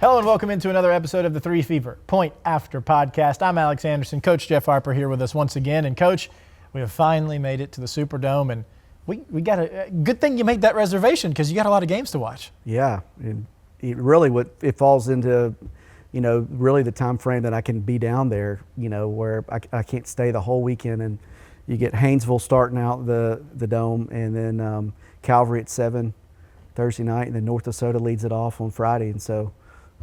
Hello and welcome into another episode of the 3 Fever Point After Podcast. I'm Alex Anderson. Coach Jeff Harper here with us once again. And Coach, we have finally made it to the Superdome, and we got a good thing you made that reservation because you got a lot of games to watch. Yeah, and it falls into, really the time frame that I can be down there, where I can't stay the whole weekend. And you get Haynesville starting out the dome, and then Calvary at 7 Thursday night, and then North Dakota leads it off on Friday. And so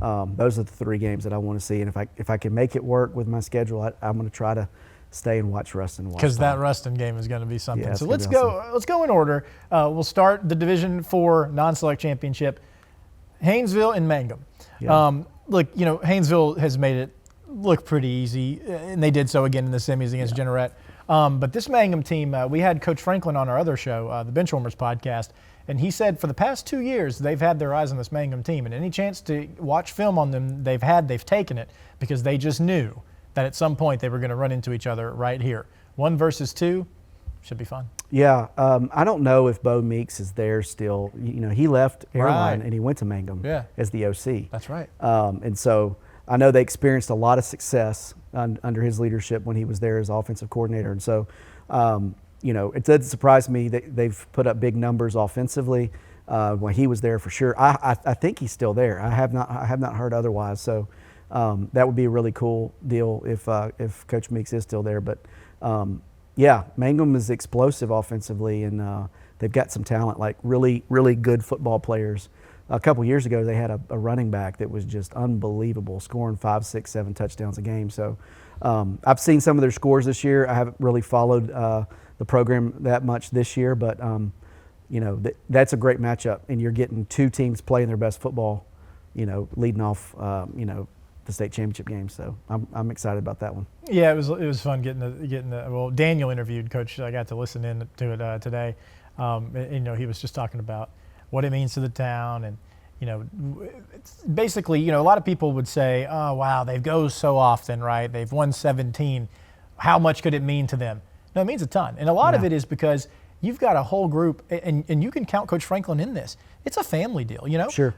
those are the 3 games that I want to see. And if I can make it work with my schedule, I'm going to try to stay and watch Ruston. Because that Ruston game is going to be something. Yeah, so let's go in order. We'll start the Division IV non-select championship. Haynesville and Mangum. Yeah. Haynesville has made it look pretty easy, and they did so again in the semis against Jeanerette. But this Mangum team, we had Coach Franklin on our other show, the Benchwarmers podcast, and he said for the past 2 years they've had their eyes on this Mangum team, and any chance to watch film on them they've taken it because they just knew that at some point they were going to run into each other right here. 1 versus 2 should be fun. Yeah, I don't know if Bo Meeks is there still. He left Airline Right. and he went to Mangum as the OC. That's right. And so I know they experienced a lot of success under his leadership when he was there as offensive coordinator. And so, it doesn't surprise me that they've put up big numbers offensively when he was there for sure. I think he's still there. I have not heard otherwise. So that would be a really cool deal if Coach Meeks is still there. But yeah, Mangum is explosive offensively, and they've got some talent, like really, really good football players. A couple years ago, they had a running back that was just unbelievable, scoring 5, 6, 7 touchdowns a game. So I've seen some of their scores this year. I haven't really followed the program that much this year, but that's a great matchup, and you're getting 2 teams playing their best football, leading off, the state championship game. So I'm excited about that one. Yeah, it was fun getting the well, Daniel interviewed Coach. I got to listen in to it today. He was just talking about what it means to the town, and it's basically, a lot of people would say, oh wow, they go so often, right? They've won 17. How much could it mean to them? No, it means a ton, and a lot of it is because you've got a whole group, and you can count Coach Franklin in this. It's a family deal, Sure.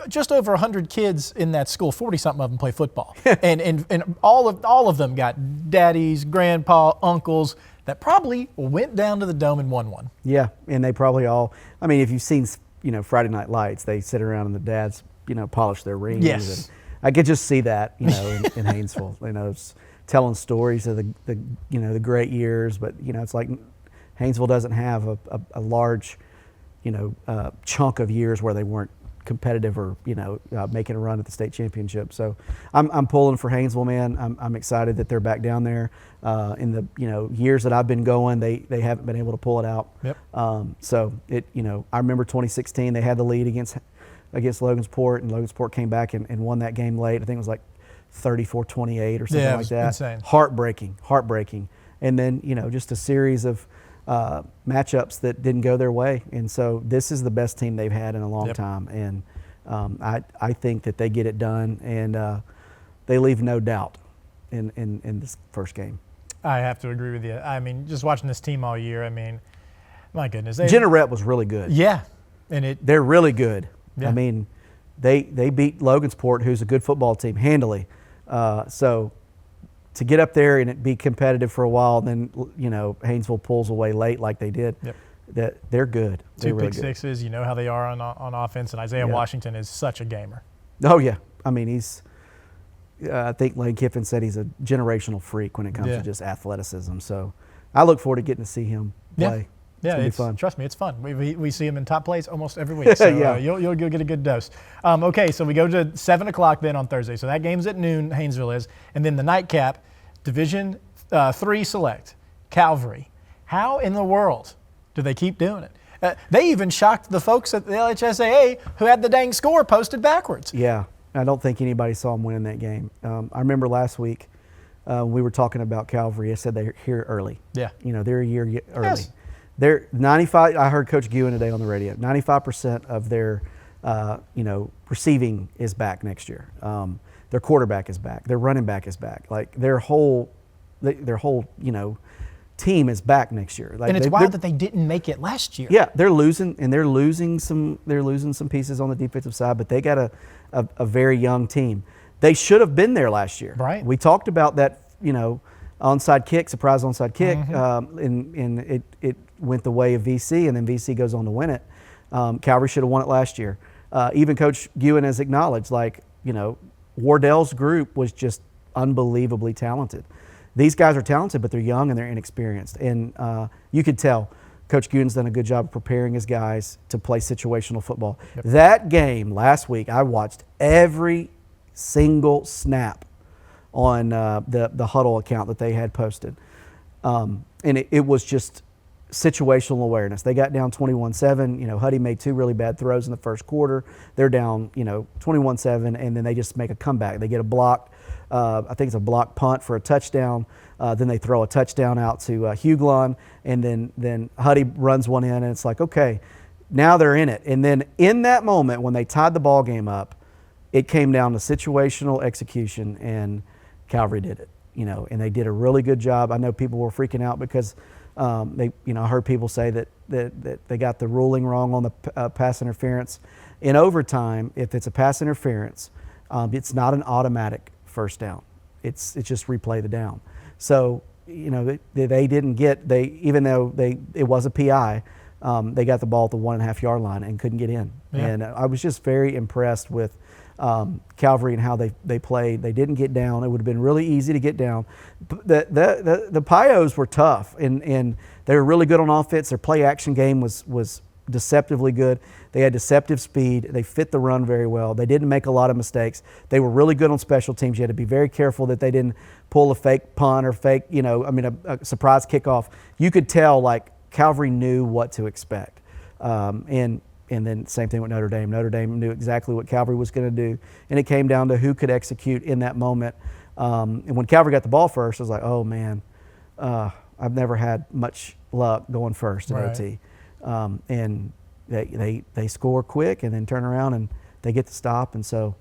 Just over 100 kids in that school, 40-something of them play football. and all of them got daddies, grandpa, uncles that probably went down to the dome and won one. Yeah, and they probably all, if you've seen, Friday Night Lights, they sit around and the dads, polish their rings. Yes. And I could just see that, in Haynesville, it's telling stories of the great years, but, it's like Haynesville doesn't have a large, chunk of years where they weren't competitive or making a run at the state championship. So I'm pulling for Haynesville, man. I'm excited that they're back down there. In the years that I've been going, they haven't been able to pull it out. Yep. So I remember 2016 they had the lead against Logansport, and Logansport came back and won that game late. I think it was like 34-28 or something like that. Insane. Heartbreaking. And then just a series of matchups that didn't go their way, and so this is the best team they've had in a long time, and I think that they get it done, and they leave no doubt in this first game. I have to agree with you. Just watching this team all year, my goodness. Jeanerette was really good. Yeah, and they're really good. Yeah. They beat Logansport, who's a good football team, handily. So to get up there and it be competitive for a while, then Haynesville pulls away late like they did. Yep. That they're good. 2 really pick sixes. You know how they are on offense, and Isaiah Washington is such a gamer. Oh yeah, he's. I think Lane Kiffin said he's a generational freak when it comes to just athleticism. So I look forward to getting to see him play. Yeah, it's fun. Trust me, it's fun. We see him in top plays almost every week. So you'll get a good dose. Okay, so we go to 7 o'clock then on Thursday. So that game's at noon, Haynesville is. And then the nightcap, Division III Select, Calvary. How in the world do they keep doing it? They even shocked the folks at the LHSAA who had the dang score posted backwards. Yeah, I don't think anybody saw them winning that game. I remember last week we were talking about Calvary. I said they're here early. Yeah. They're a year early. Yes. They're 95. I heard Coach Guin today on the radio. 95% of their, receiving is back next year. Their quarterback is back. Their running back is back. Like their whole, team is back next year. Like and it's wild that they didn't make it last year. Yeah, they're losing some pieces on the defensive side, but they got a very young team. They should have been there last year. Right. We talked about that, onside kick, surprise onside kick, and it went the way of VC, and then VC goes on to win it. Calvary should have won it last year. Even Coach Ewan has acknowledged, Wardell's group was just unbelievably talented. These guys are talented, but they're young and they're inexperienced. And you could tell Coach Ewan's done a good job of preparing his guys to play situational football. Yep. That game last week, I watched every single snap on the huddle account that they had posted. And it was just situational awareness. They got down 21-7. Huddy made 2 really bad throws in the first quarter. They're down, 21-7, and then they just make a comeback. They get a block. I think it's a block punt for a touchdown. Then they throw a touchdown out to Huglon, and then Huddy runs one in, and it's like, okay, now they're in it. And then in that moment when they tied the ball game up, it came down to situational execution, and Calvary did it. And they did a really good job. I know people were freaking out because I heard people say that they got the ruling wrong on the pass interference. In overtime, if it's a pass interference, it's not an automatic first down. It's just replay the down. So they didn't get even though it was a PI, they got the ball at the 1.5 yard line and couldn't get in. Yeah. And I was just very impressed with Calvary and how they played. They didn't get down. It would have been really easy to get down. The Pios were tough, and they were really good on offense. Their play action game was deceptively good. They had deceptive speed. They fit the run very well. They didn't make a lot of mistakes. They were really good on special teams. You had to be very careful that they didn't pull a fake punt or fake, a surprise kickoff. You could tell Calvary knew what to expect. And then same thing with Notre Dame. Notre Dame knew exactly what Calvary was going to do, and it came down to who could execute in that moment. And when Calvary got the ball first, I was like, oh man, I've never had much luck going first in OT. And they score quick and then turn around and they get the stop, and so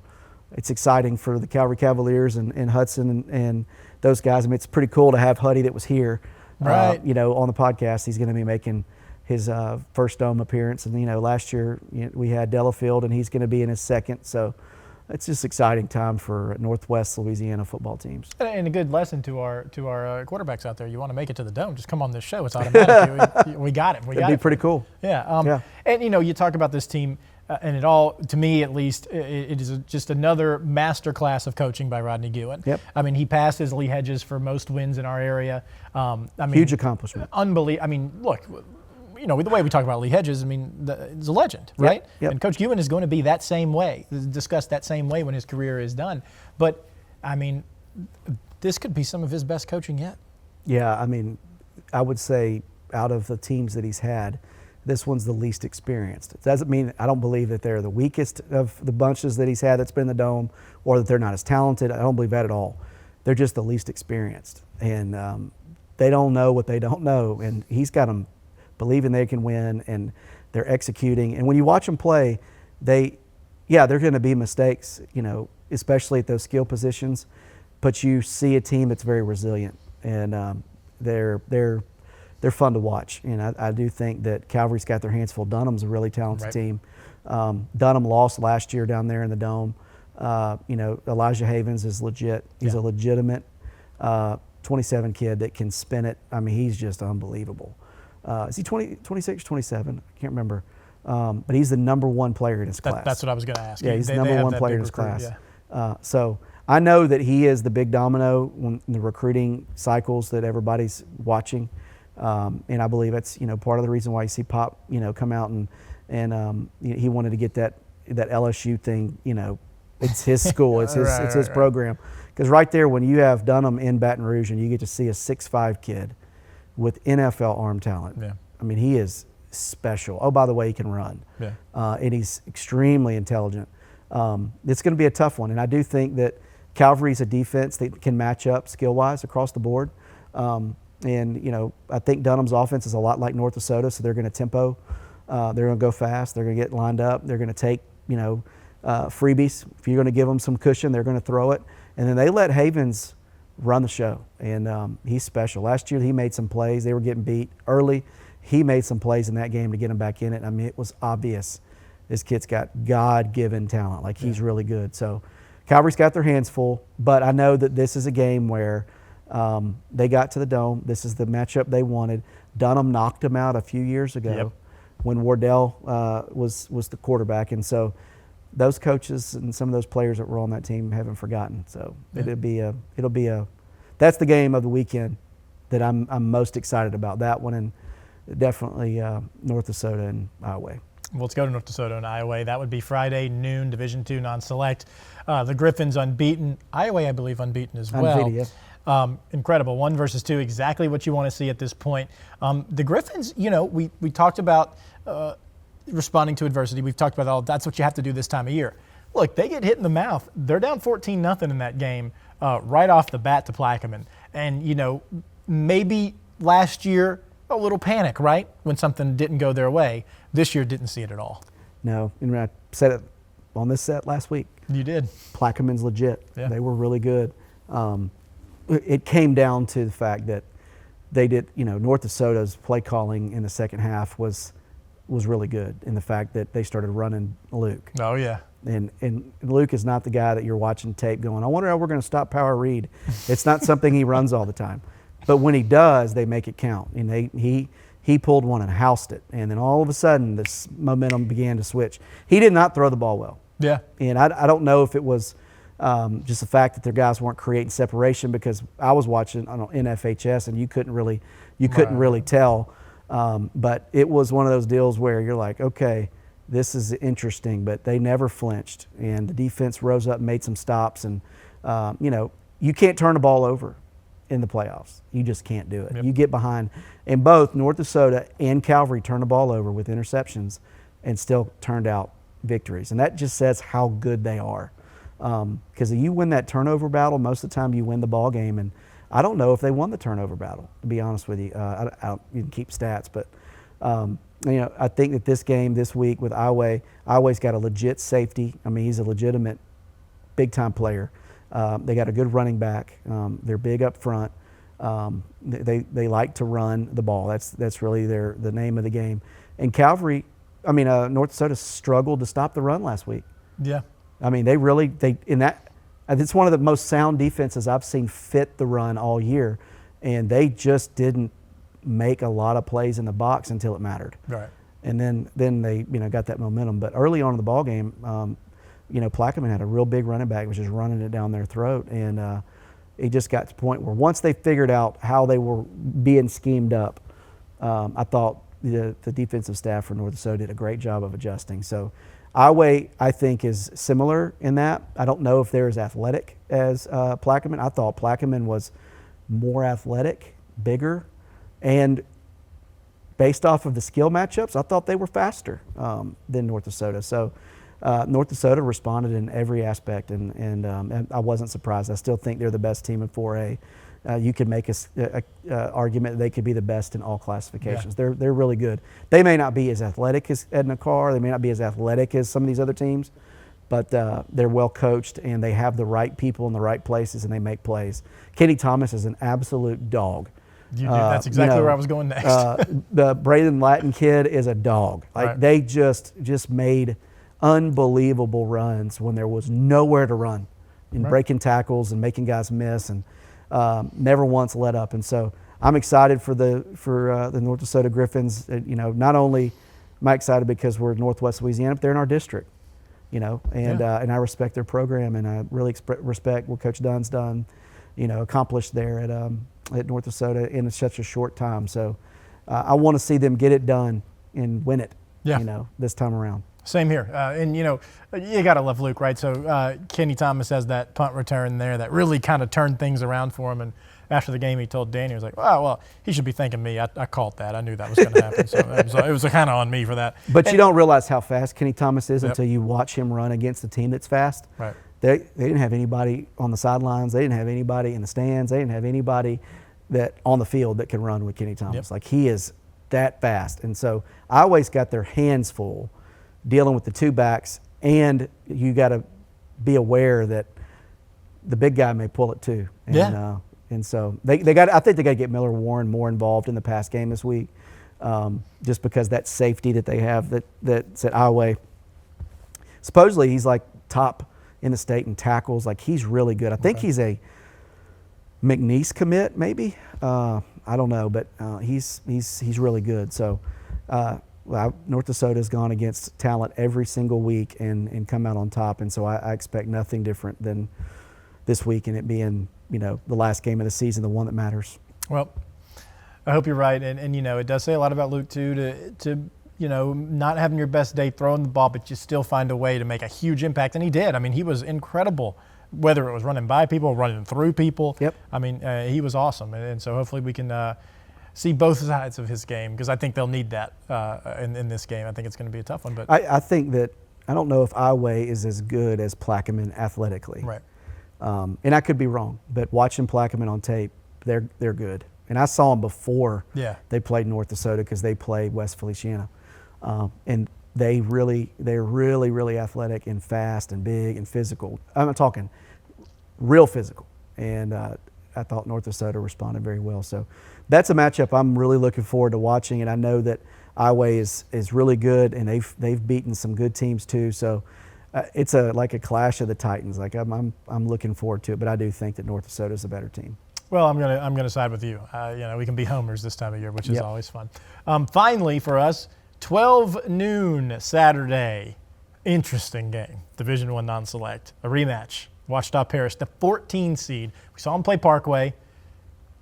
it's exciting for the Calvary Cavaliers and Hudson and those guys. I mean, it's pretty cool to have Huddy that was here, on the podcast. He's going to be making his first Dome appearance, and last year we had Delafield, and he's going to be in his second. So it's just exciting time for Northwest Louisiana football teams. And a good lesson to our quarterbacks out there: you want to make it to the Dome, just come on this show. It's automatic. we got it. It'd be pretty cool. Yeah. And you talk about this team. And it all, to me at least, it is just another master class of coaching by Rodney Ewan. Yep. I mean, he passes Lee Hedges for most wins in our area. Huge accomplishment. Unbelievable. I mean, look, the way we talk about Lee Hedges, he's a legend, right? Yep. And Coach Ewan is going to be that same way, discussed that same way when his career is done. But, this could be some of his best coaching yet. Yeah, I would say out of the teams that he's had, this one's the least experienced. It doesn't mean I don't believe that they're the weakest of the bunches that he's had that's been in the Dome, or that they're not as talented. I don't believe that at all. They're just the least experienced, and they don't know what they don't know. And he's got them believing they can win, and they're executing. And when you watch them play, they're going to be mistakes, especially at those skill positions. But you see a team that's very resilient, and they're fun to watch. And I do think that Calvary's got their hands full. Dunham's a really talented team. Dunham lost last year down there in the Dome. Elijah Havens is legit. He's a legitimate 27 kid that can spin it. He's just unbelievable. Is he 26 or 27? I can't remember. But he's the number one player in his class. That's what I was going to ask. Yeah, he's the number one player in his class. Yeah. So I know that he is the big domino in the recruiting cycles that everybody's watching. And I believe that's part of the reason why you see Pop come out and he wanted to get that LSU thing. It's his school, it's his program. Because right there, when you have Dunham in Baton Rouge and you get to see a 6'5" kid with NFL arm talent, he is special. Oh, by the way, he can run, and he's extremely intelligent. It's going to be a tough one, and I do think that Calvary's a defense that can match up skill-wise across the board. And, I think Dunham's offense is a lot like North Dakota, so they're going to tempo. They're going to go fast. They're going to get lined up. They're going to take, freebies. If you're going to give them some cushion, they're going to throw it. And then they let Havens run the show. And he's special. Last year he made some plays. They were getting beat early. He made some plays in that game to get them back in it. I mean, it was obvious this kid's got God-given talent. Like, he's really good. So Calvary's got their hands full, but I know that this is a game where they got to the Dome. This is the matchup they wanted. Dunham knocked them out a few years ago when Wardell was the quarterback. And so those coaches and some of those players that were on that team haven't forgotten. So it'll be a that's the game of the weekend that I'm most excited about, that one, and definitely North DeSoto and Iowa. Well, let's go to North DeSoto and Iowa. That would be Friday, noon, Division II non-select. The Griffins unbeaten. Iowa, I believe, unbeaten as well. Unbeaten, yeah. Incredible. 1 versus 2, exactly what you want to see at this point. The Griffins, we talked about responding to adversity. We've talked about that's what you have to do this time of year. Look, they get hit in the mouth. They're down 14-0 in that game right off the bat to Plaquemine. And, maybe last year a little panic, right, when something didn't go their way. This year didn't see it at all. No, and I said it on this set last week. You did. Plaquemine's legit. Yeah. They were really good. It came down to the fact that they did, North DeSoto's play calling in the second half was really good, in the fact that they started running Luke. Oh, yeah. And Luke is not the guy that you're watching tape going, I wonder how we're going to stop Power Reed. It's not something he runs all the time. But when he does, they make it count. And he pulled one and housed it. And then all of a sudden, this momentum began to switch. He did not throw the ball well. Yeah. And I don't know if it was just the fact that their guys weren't creating separation, because I was watching on NFHS and you couldn't really tell. But it was one of those deals where you're like, okay, this is interesting, but they never flinched. And the defense rose up and made some stops. And, you can't turn the ball over in the playoffs. You just can't do it. Yep. You get behind. And both North DeSoto and Calvary turned the ball over with interceptions and still turned out victories. And that just says how good they are. Because if you win that turnover battle, most of the time you win the ball game. And I don't know if they won the turnover battle, to be honest with you. You can keep stats, but I think that this game this week with Iowa's got a legit safety. I mean, he's a legitimate big-time player. They got a good running back. They're big up front. They like to run the ball. That's really the name of the game. And North DeSoto struggled to stop the run last week. Yeah. I mean, it's one of the most sound defenses I've seen fit the run all year, and they just didn't make a lot of plays in the box until it mattered. Right. And then they got that momentum. But early on in the ball game, Plaquemine had a real big running back, which is running it down their throat, and it just got to the point where once they figured out how they were being schemed up, I thought the defensive staff for North DeSoto did a great job of adjusting. So Iowa, I think, is similar in that. I don't know if they're as athletic as Plaquemine. I thought Plaquemine was more athletic, bigger, and based off of the skill matchups, I thought they were faster than North DeSoto. So North DeSoto responded in every aspect, and I wasn't surprised. I still think they're the best team in 4A. You could make a argument that they could be the best in all classifications. Yeah. They're really good. They may not be as athletic as Edna Carr. They may not be as athletic as some of these other teams, but they're well coached, and they have the right people in the right places, and they make plays. Kenny Thomas is an absolute dog. That's exactly where I was going next. The Braden Latin kid is a dog. They just made unbelievable runs when there was nowhere to run, and breaking tackles and making guys miss, and never once let up. And so I'm excited for the North DeSoto Griffins. Not only am I excited because we're Northwest Louisiana, but they're in our district. And I respect their program, and I really respect what Coach Dunn's done, accomplished there at North DeSoto in such a short time. So I want to see them get it done and win it. This time around. Same here. And you got to love Luke, right? So Kenny Thomas has that punt return there that really kind of turned things around for him. And after the game, he told Danny, he was like, oh, well, he should be thanking me. I called that. I knew that was going to happen. So it was kind of on me for that. But you don't realize how fast Kenny Thomas is until you watch him run against a team that's fast. Right. They didn't have anybody on the sidelines. They didn't have anybody in the stands. They didn't have anybody that on the field that can run with Kenny Thomas. Like, he is that fast. And so I always got their hands full dealing with the two backs, and you got to be aware that the big guy may pull it too. And And so they got. I think they got to get Miller Warren more involved in the pass game this week, just because that safety that they have that's at Iowa. Supposedly he's like top in the state in tackles. Like he's really good. I think he's a McNeese commit, maybe. I don't know, but he's really good. So North Dakota's gone against talent every single week and come out on top. And so I expect nothing different than this week, and it being the last game of the season, the one that matters. Well, I hope you're right, and it does say a lot about Luke too to not having your best day throwing the ball, but you still find a way to make a huge impact, and he did. I mean, he was incredible. Whether it was running by people, running through people. Yep. I mean, he was awesome, and so hopefully we can see both sides of his game, because I think they'll need that in this game. I think it's going to be a tough one. But I think that I don't know if Iowa is as good as Plaquemine athletically. Right. And I could be wrong, but watching Plaquemine on tape, they're good. And I saw them before they played North Dakota, because they played West Feliciana, and they're really athletic and fast and big and physical. I'm talking real physical, and I thought North Dakota responded very well. So that's a matchup I'm really looking forward to watching, and I know that Iowa is really good, and they've beaten some good teams too. So it's like a clash of the Titans. Like I'm looking forward to it, but I do think that North Dakota is a better team. Well, I'm gonna side with you. We can be homers this time of year, which is always fun. Finally, for us, 12 noon Saturday, interesting game. Division I non-select, a rematch. Ouachita Parish, the 14 seed. We saw them play Parkway,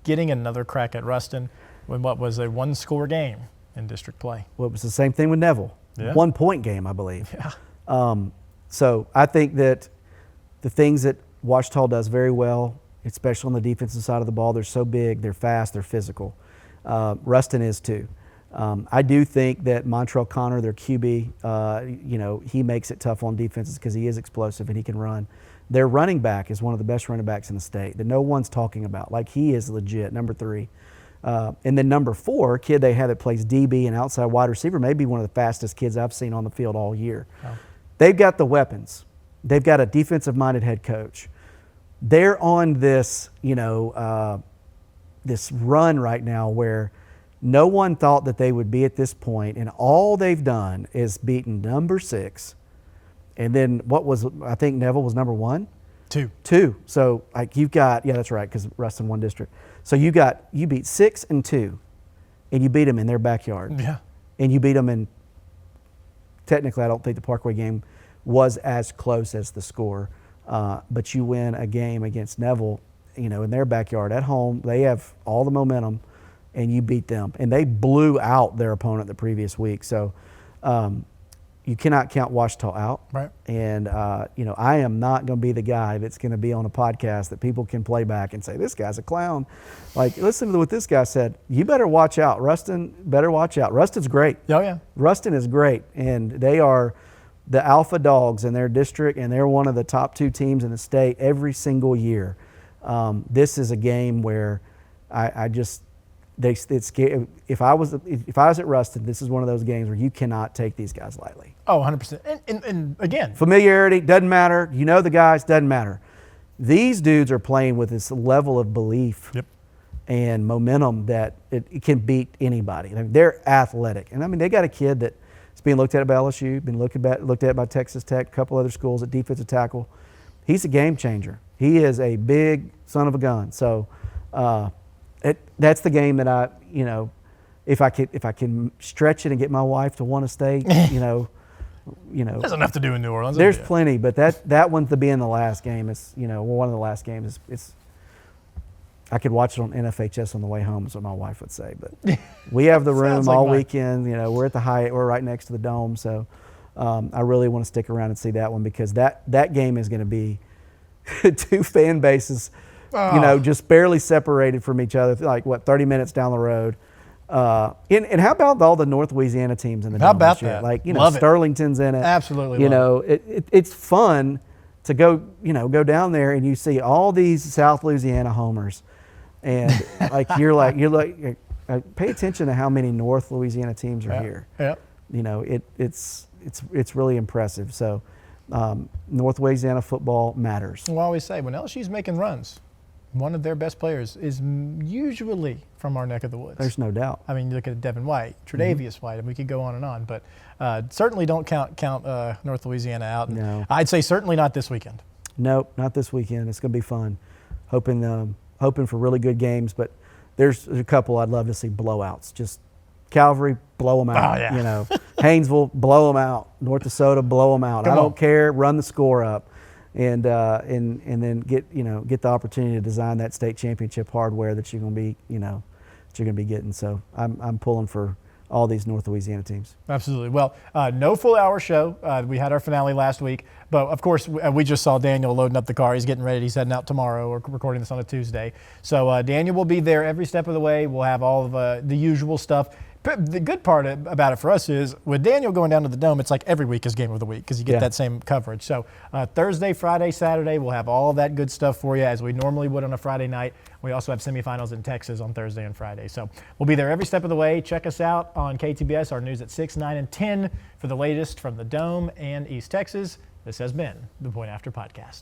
getting another crack at Ruston when what was a one-score game in district play. Well, it was the same thing with Neville. Yeah. 1 point game, I believe. Yeah. So I think that the things that Ouachita does very well, especially on the defensive side of the ball, they're so big, they're fast, they're physical. Ruston is too. I do think that Montrell Connor, their QB, he makes it tough on defenses because he is explosive and he can run. Their running back is one of the best running backs in the state that no one's talking about. Like, he is legit, number 3. And then number 4, kid they have that plays DB and outside wide receiver, may be one of the fastest kids I've seen on the field all year. Oh. They've got the weapons. They've got a defensive-minded head coach. They're on this, this run right now where no one thought that they would be at this point, and all they've done is beaten number 6. And then I think Neville was number 1? 2. So like you've got, that's right, because Ruston won district. So you beat 6 and 2, and you beat them in their backyard. Yeah. And you beat them in, technically I don't think the Parkway game was as close as the score, but you win a game against Neville, in their backyard at home. They have all the momentum, and you beat them. And they blew out their opponent the previous week. So you cannot count Ouachita out. Right. And, I am not going to be the guy that's going to be on a podcast that people can play back and say, this guy's a clown. Like, listen to what this guy said. You better watch out. Ruston better watch out. Ruston's great. Oh, yeah. Ruston is great. And they are the alpha dogs in their district, and they're one of the top 2 teams in the state every single year. This is a game where if I was at Ruston, this is one of those games where you cannot take these guys lightly. Oh, 100%. And again, familiarity doesn't matter. You know the guys, doesn't matter. These dudes are playing with this level of belief and momentum that it can beat anybody. I mean, they're athletic, and they got a kid that's being looked at by LSU, been looked at by Texas Tech, a couple other schools at defensive tackle. He's a game changer. He is a big son of a gun. So. That's the game that if I can stretch it and get my wife to want to stay, There's enough to do in New Orleans. There's plenty, but that one's to be in the last game. It's one of the last games. It's I could watch it on NFHS on the way home, is what my wife would say. But we have the room all weekend. We're at the Hyatt. We're right next to the Dome, so I really want to stick around and see that one, because that game is going to be 2 fan bases. Just barely separated from each other, 30 minutes down the road. And how about all the North Louisiana teams in the Dome? How about that? Love Sterlington's in it. Absolutely. It's fun to go down there and you see all these South Louisiana homers, and you're pay attention to how many North Louisiana teams are here. Yeah. It's really impressive. So North Louisiana football matters. Well, I always say when LSU's making runs, one of their best players is usually from our neck of the woods. There's no doubt. I mean, you look at Devin White, Tre'Davious White, and we could go on and on. But certainly don't count North Louisiana out. No. I'd say certainly not this weekend. Nope, not this weekend. It's going to be fun. Hoping for really good games, but there's a couple I'd love to see blowouts. Just Calvary, blow them out. Oh, yeah. You know, Haynesville, blow them out. North Dakota, blow them out. Come I don't on. care. Run the score up, and then get the opportunity to design that state championship hardware that you're going to be getting. So I'm pulling for all these North Louisiana teams. Absolutely. Well, no full hour show. We had our finale last week, but of course we just saw Daniel loading up the car. He's getting ready. He's heading out tomorrow. We're recording this on a Tuesday. So Daniel will be there every step of the way. We'll have all of the usual stuff. The good part about it for us is with Daniel going down to the Dome, it's like every week is game of the week because you get that same coverage. So Thursday, Friday, Saturday, we'll have all of that good stuff for you as we normally would on a Friday night. We also have semifinals in Texas on Thursday and Friday. So we'll be there every step of the way. Check us out on KTBS, our news at 6, 9, and 10 for the latest from the Dome and East Texas. This has been the Point After Podcast.